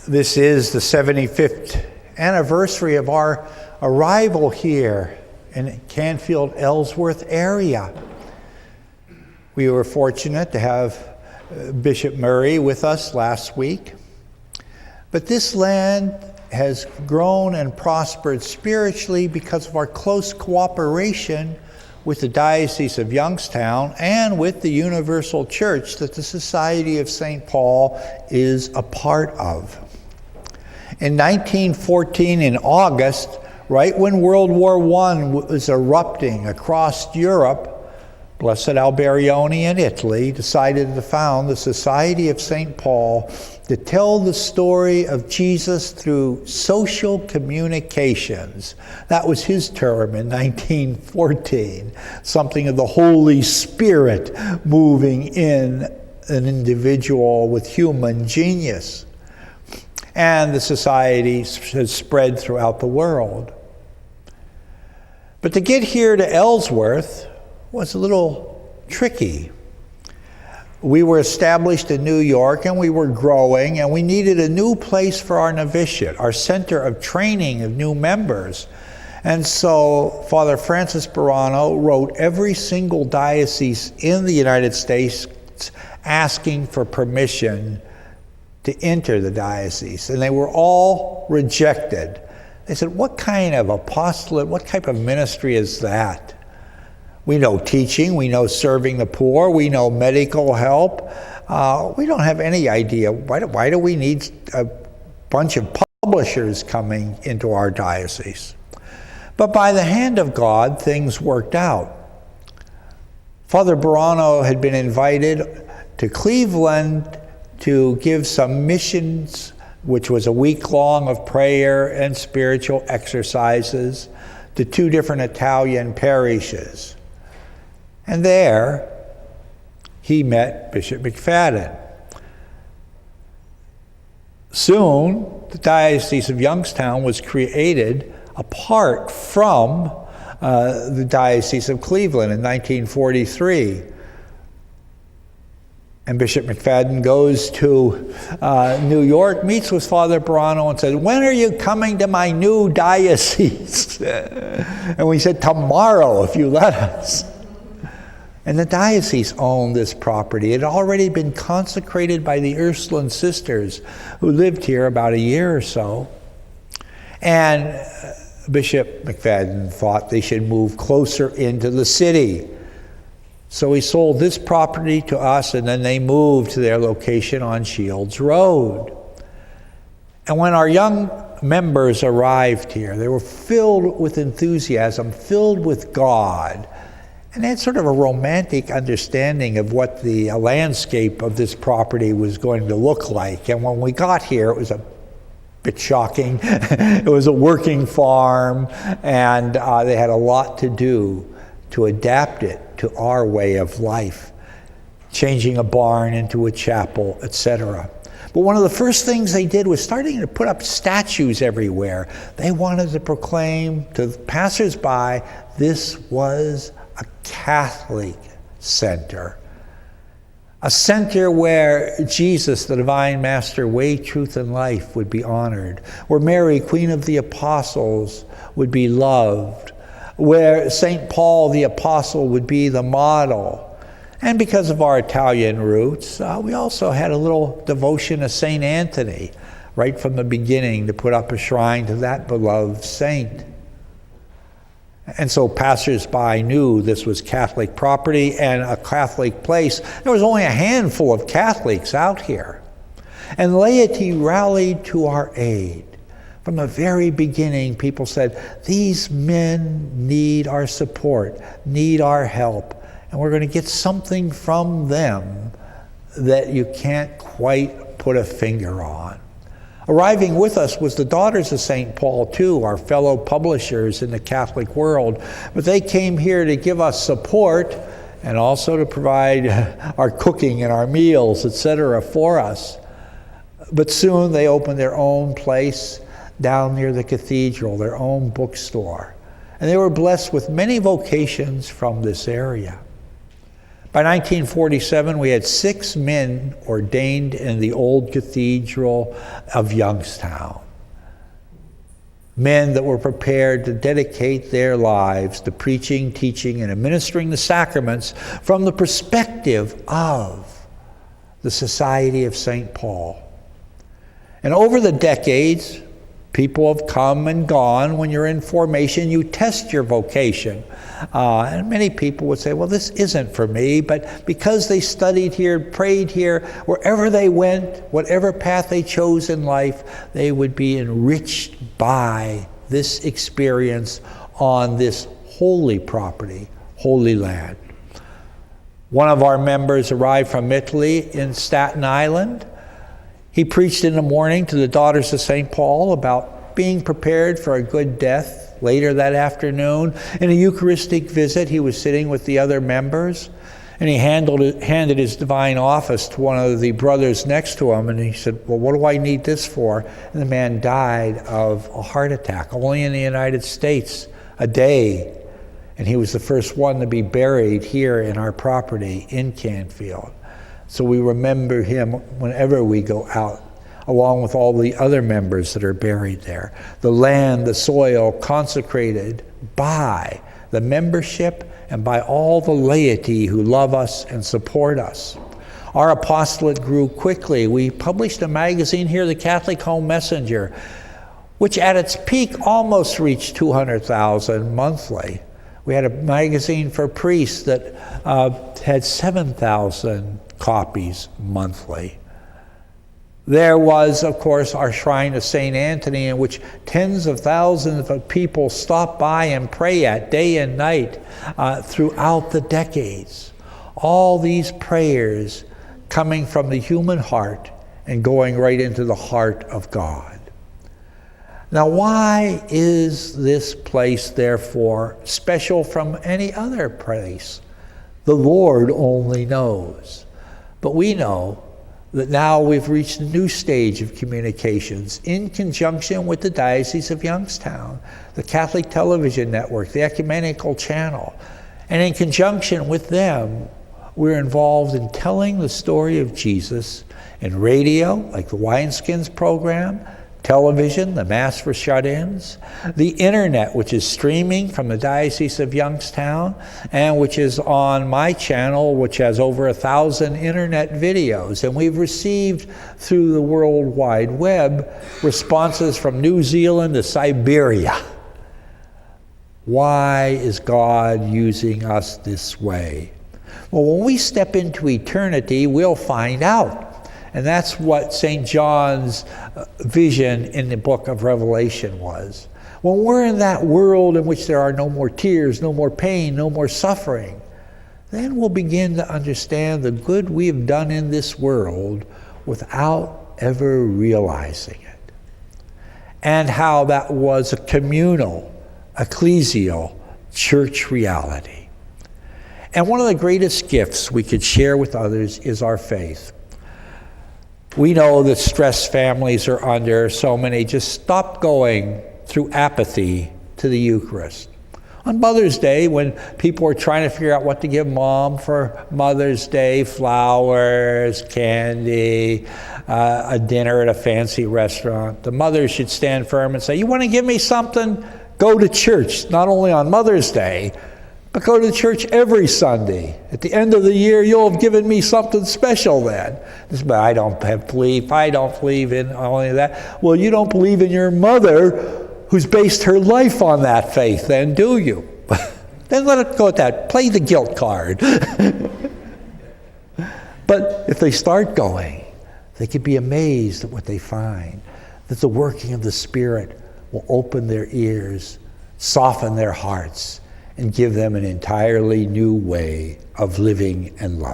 This is the 75th anniversary of our arrival here in Canfield, Ellsworth area. We were fortunate to have Bishop Murray with us last week. But this land has grown and prospered spiritually because of our close cooperation with the Diocese of Youngstown and with the Universal Church that the Society of St. Paul is a part of. In 1914, in August, right when World War I was erupting across Europe, Blessed Alberione in Italy decided to found the Society of St. Paul to tell the story of Jesus through social communications. That was his term in 1914, something of the Holy Spirit moving in an individual with human genius. And the society has spread throughout the world. But to get here to Ellsworth was a little tricky. We were established in New York and we were growing, and we needed a new place for our novitiate, our center of training of new members. And so Father Francis Burano wrote every single diocese in the United States asking for permission to enter the diocese, and they were all rejected. They said, what kind of apostolate, what type of ministry is that? We know teaching, we know serving the poor, we know medical help. We don't have any idea. Why do we need a bunch of publishers coming into our diocese? But by the hand of God, things worked out. Father Burano had been invited to Cleveland to give some missions, which was a week long of prayer and spiritual exercises, to 2 different Italian parishes. And there, he met Bishop McFadden. Soon, the Diocese of Youngstown was created apart from the Diocese of Cleveland in 1943. And Bishop McFadden goes to New York, meets with Father Burano and said, when are you coming to my new diocese? And we said, tomorrow, if you let us. And the diocese owned this property. It had already been consecrated by the Ursuline sisters who lived here about a year or so. And Bishop McFadden thought they should move closer into the city. So he sold this property to us, and then they moved to their location on Shields Road. And when our young members arrived here, they were filled with enthusiasm, filled with God. And they had sort of a romantic understanding of what the landscape of this property was going to look like. And when we got here, it was a bit shocking. It was a working farm, and they had a lot to do to adapt it to our way of life, changing a barn into a chapel, etc. But one of the first things they did was starting to put up statues everywhere. They wanted to proclaim to passers-by this was a Catholic center. A center where Jesus, the Divine Master, way, truth, and life would be honored. Where Mary, Queen of the Apostles, would be loved. Where St. Paul the Apostle would be the model. And because of our Italian roots, we also had a little devotion to St. Anthony right from the beginning to put up a shrine to that beloved saint. And so passers-by knew this was Catholic property and a Catholic place. There was only a handful of Catholics out here. And laity rallied to our aid. From the very beginning, people said, these men need our support, need our help, and we're going to get something from them that you can't quite put a finger on. Arriving with us was the Daughters of St. Paul, too, our fellow publishers in the Catholic world. But they came here to give us support and also to provide our cooking and our meals, etc., for us. But soon they opened their own place down near the cathedral, their own bookstore. And they were blessed with many vocations from this area. By 1947, we had 6 men ordained in the old cathedral of Youngstown. Men that were prepared to dedicate their lives to preaching, teaching, and administering the sacraments from the perspective of the Society of St. Paul. And over the decades, people have come and gone. When you're in formation, you test your vocation. And many people would say, well, this isn't for me. But because they studied here, prayed here, wherever they went, whatever path they chose in life, they would be enriched by this experience on this holy property, holy land. One of our members arrived from Italy in Staten Island. He preached in the morning to the Daughters of St. Paul about being prepared for a good death. Later that afternoon, in a Eucharistic visit, he was sitting with the other members, and he handed his divine office to one of the brothers next to him, and he said, well, what do I need this for? And the man died of a heart attack, only in the United States, a day. And he was the first one to be buried here in our property in Canfield. So we remember him whenever we go out, along with all the other members that are buried there. The land, the soil consecrated by the membership and by all the laity who love us and support us. Our apostolate grew quickly. We published a magazine here, the Catholic Home Messenger, which at its peak almost reached 200,000 monthly. We had a magazine for priests that had 7,000 copies monthly. There was, of course, our shrine of St. Anthony, in which tens of thousands of people stop by and pray at day and night throughout the decades. All these prayers coming from the human heart and going right into the heart of God. Now, why is this place, therefore, special from any other place? The Lord only knows. But we know that now we've reached a new stage of communications in conjunction with the Diocese of Youngstown, the Catholic Television Network, the Ecumenical Channel. And in conjunction with them, we're involved in telling the story of Jesus in radio, like the Wineskins program, television, the Mass for Shut-ins, the internet, which is streaming from the Diocese of Youngstown, and which is on my channel, which has over 1,000 internet videos. And we've received, through the World Wide Web, responses from New Zealand to Siberia. Why is God using us this way? Well, when we step into eternity, we'll find out. And that's what St. John's vision in the book of Revelation was. When we're in that world in which there are no more tears, no more pain, no more suffering, then we'll begin to understand the good we have done in this world without ever realizing it. And how that was a communal, ecclesial, church reality. And one of the greatest gifts we could share with others is our faith. We know that stressed families are under, so many just stop going through apathy to the Eucharist. On Mother's Day, when people are trying to figure out what to give Mom for Mother's Day, flowers, candy, a dinner at a fancy restaurant, the mothers should stand firm and say, you want to give me something? Go to church, not only on Mother's Day, but go to church every Sunday. At the end of the year, you'll have given me something special then. But I don't believe in only that. Well, you don't believe in your mother who's based her life on that faith then, do you? Then let it go at that. Play the guilt card. But if they start going, they could be amazed at what they find. That the working of the Spirit will open their ears, soften their hearts, and give them an entirely new way of living and loving.